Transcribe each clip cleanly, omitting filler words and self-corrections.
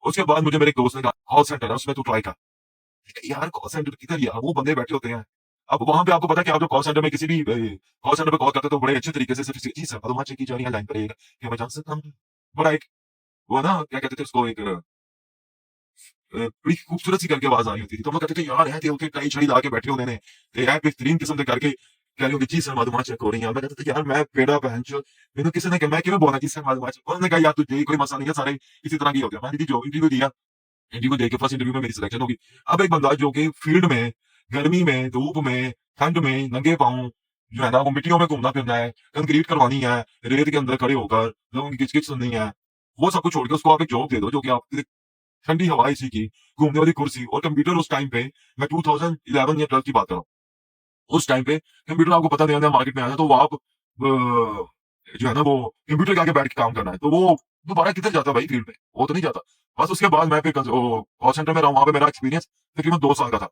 उसके बाद मुझे मेरे एक दोस्त ने कहा कॉल सेंटर है उसमें तू ट्राई कर। यार कॉल सेंटर किधर यार, वो बंदे बैठे होते हैं। अब वहाँ पे आपको पता है कि आप जो कॉल सेंटर में किसी भी कॉल सेंटर पे कॉल करते हो तो बड़े अच्छे तरीके से सिर्फ जी सर मधुमा चेक की जा रही है लाइन पर रहिएगा। क्या मैं जान सकता हूँ? बड़ा एक वो ना क्या कहते थे उसको एक बड़ी खूबसूरत सी करके आवाज आ रही होती थी। तो हम लोग कहते थे यार है ते टाई छड़ी ला के बैठे होने ने ते है बेहतरीन किस्म दे करके कह रही होंगी जी सर मधुमा चेक हो रही है। मैं कहता था यार मैं पेड़ा बहनचोद मैंने किसी ने कहा मैं क्यों बोला जी सर मधुमा चेक। उन्होंने कहा यार तू दे कोई मसला नहीं है सारे इसी तरह की होते हैं। मैंने जी जो इंटरव्यू दिया, इंटरव्यू देके फर्स्ट इंटरव्यू में मेरी सिलेक्शन होगी। अब एक बंदा जो कि फील्ड में गर्मी में, धूप में, ठंड में नंगे पाँव जो है ना वो मिट्टियों में घूमना फिरना है, कंक्रीट करवानी है, रेत के अंदर खड़े होकर लोगों की किच-किच सुननी है। वो सब कुछ छोड़ के उसको आप एक जॉब दे दो जो कि आपके लिए ठंडी हवा एसी की, घूमने वाली कुर्सी और कंप्यूटर उस टाइम पे मैं 2011 या 12 की बात कर रहा हूँ। उस टाइम पे कंप्यूटर आपको पता नया-नया मार्केट में आया तो वो आप जो है ना वो कंप्यूटर के आगे बैठ के काम करना है, तो वो दोबारा किधर जाता भाई फील्ड में? वो तो नहीं जाता। बस उसके बाद मैं फिर कॉल सेंटर में रहा, वहाँ पे मेरा एक्सपीरियंस तकरीबन 2 साल का था।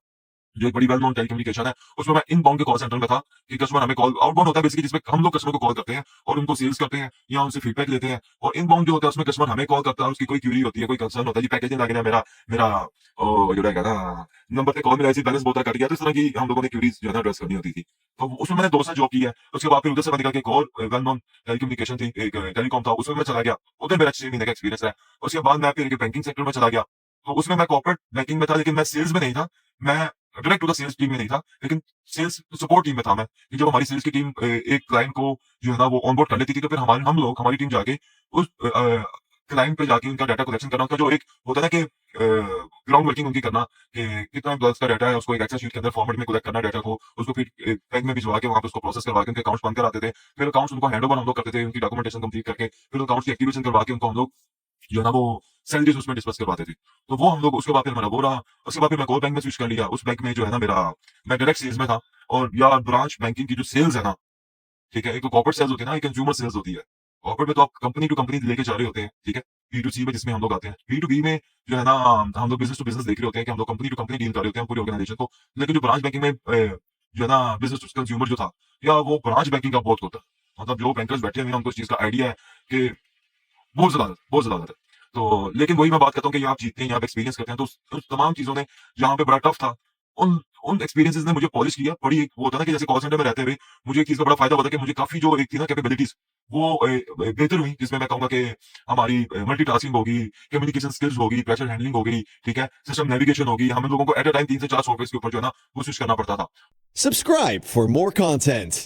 जो एक बड़ी वेल नोन टेलीकम्युनिकेशन है, उसमें मैं इनबाउंड के कॉल सेंटर में था कि कस्टमर हमें कॉल आउटबाउंड होता है बेसिकली जिसमें हम लोग कस्टमर को कॉल करते हैं और उनको सेल्स करते हैं या उनसे फीडबैक लेते हैं और इनबाउंड जो होता है उसमें कस्टमर हमें कॉल करता है, उसकी कोई क्वेरी होती है, कोई कंसर्न होता है, जी पैकेजिंग लगे ना मेरा मेरा जो रहेगा ना नंबर पे कॉल मिला ऐसी बैलेंस बहुत कट गया, तो इस तरह की हम लोगों ने क्वेरीज जो है ना एड्रेस करनी होती थी। तो उसमें मैंने 2 साल जॉब की है। उसके बाद फिर उधर से मैंने कहा कि एक और वेल नोन टेलीकम्युनिकेशन थी, एक टेलीकॉम था, उसमें मैं चला गया। उधर मेरा 6 महीने का एक्सपीरियंस है। उसके बाद मैं फिर बैंकिंग सेक्टर में चला गया। तो उसमें मैं कॉर्पोरेट बैंकिंग में था लेकिन मैं सेल्स में नहीं था। मैं direct to the sales team में नहीं था, लेकिन सेल्स सपोर्ट टीम में था मैं। कि जब हमारी सेल्स की टीम एक क्लाइंट को जो है ना वो ऑनबोर्ड कर लेती थी, तो फिर हमारी टीम जाके उस क्लाइंट पे जाके उनका डाटा कलेक्शन करना, उनका जो एक होता है ना कि ग्राउंड वर्किंग उनकी करना कि कितना एम्प्लॉइज का डाटा है, उसको एक एक्सेल शीट के अंदर फॉर्मेट में कलेक्ट करना डाटा को, उसको फिर बैंक में भिजवा के वहाँ पे उसको प्रोसेस करवा के उनके अकाउंट्स बंद कराते थे। फिर अकाउंट्स उनको हैंडओवर हम लोग करते थे, उनकी डॉक्यूमेंटेशन कंप्लीट करके, फिर अकाउंट्स की एक्टिवेशन करवा के उनको हम लोग जो है ना वो सैलरीज उसमें डिस्कस करवाते थे। तो वो हम लोग उसके बाद फिर मेरा वो रहा। उसके बाद फिर मैं कोर बैंक में स्विच कर लिया। उस बैंक में जो है ना मैं डायरेक्ट सेल्स में था। और यार ब्रांच बैंकिंग की जो सेल्स है ना, ठीक है, एक तो कॉर्पोरेट सेल्स होती है ना, एक कंज्यूमर सेल्स होती है। कॉर्पोरेट में तो आप कंपनी टू कंपनी लेके जा रहे होते हैं, ठीक है? B2C में जिसमें हम लोग आते हैं। B2B में जो है ना हम लोग बिज़नेस टू बिज़नेस देख रहे होते हैं कि हम लोग कंपनी टू कंपनी डील कर रहे होते हैं पूरी ऑर्गेनाइजेशन को। लेकिन जो ब्रांच बैंकिंग में जो है ना बिज़नेस टू कंज्यूमर जो था, या वो ब्रांच बैंकिंग का बहुत होता है। मतलब जो बैंकर्स बैठे हुए हैं उनको इस चीज़ का आइडिया है कि बहुत ज़्यादा आदत है। तो लेकिन वही मैं बात करता हूँ कि आप जीतते हैं या आप एक्सपीरियंस करते हैं, तो उस तमाम चीज़ों ने जहाँ पे बड़ा टफ था, उन उन एक्सपीरियंसेस ने मुझे पॉलिश किया। बड़ी एक वो होता है ना कि जैसे कॉल सेंटर में रहते हुए मुझे एक चीज़ का बड़ा फ़ायदा हुआ था कि मुझे काफ़ी जो एक थी ना कैपेबिलिटीज़ वो बेहतर हुई, जिसमें मैं कहूँगा कि हमारी मल्टीटास्किंग होगी, कम्युनिकेशन स्किल्स होगी, प्रेशर हैंडलिंग हो गई, ठीक है? सिस्टम नेविगेशन होगी। हम लोगों को एट अ टाइम 3 से 4 सॉफ्टवेयर्स के ऊपर जो है ना वो स्विच करना पड़ता था। Subscribe for more content.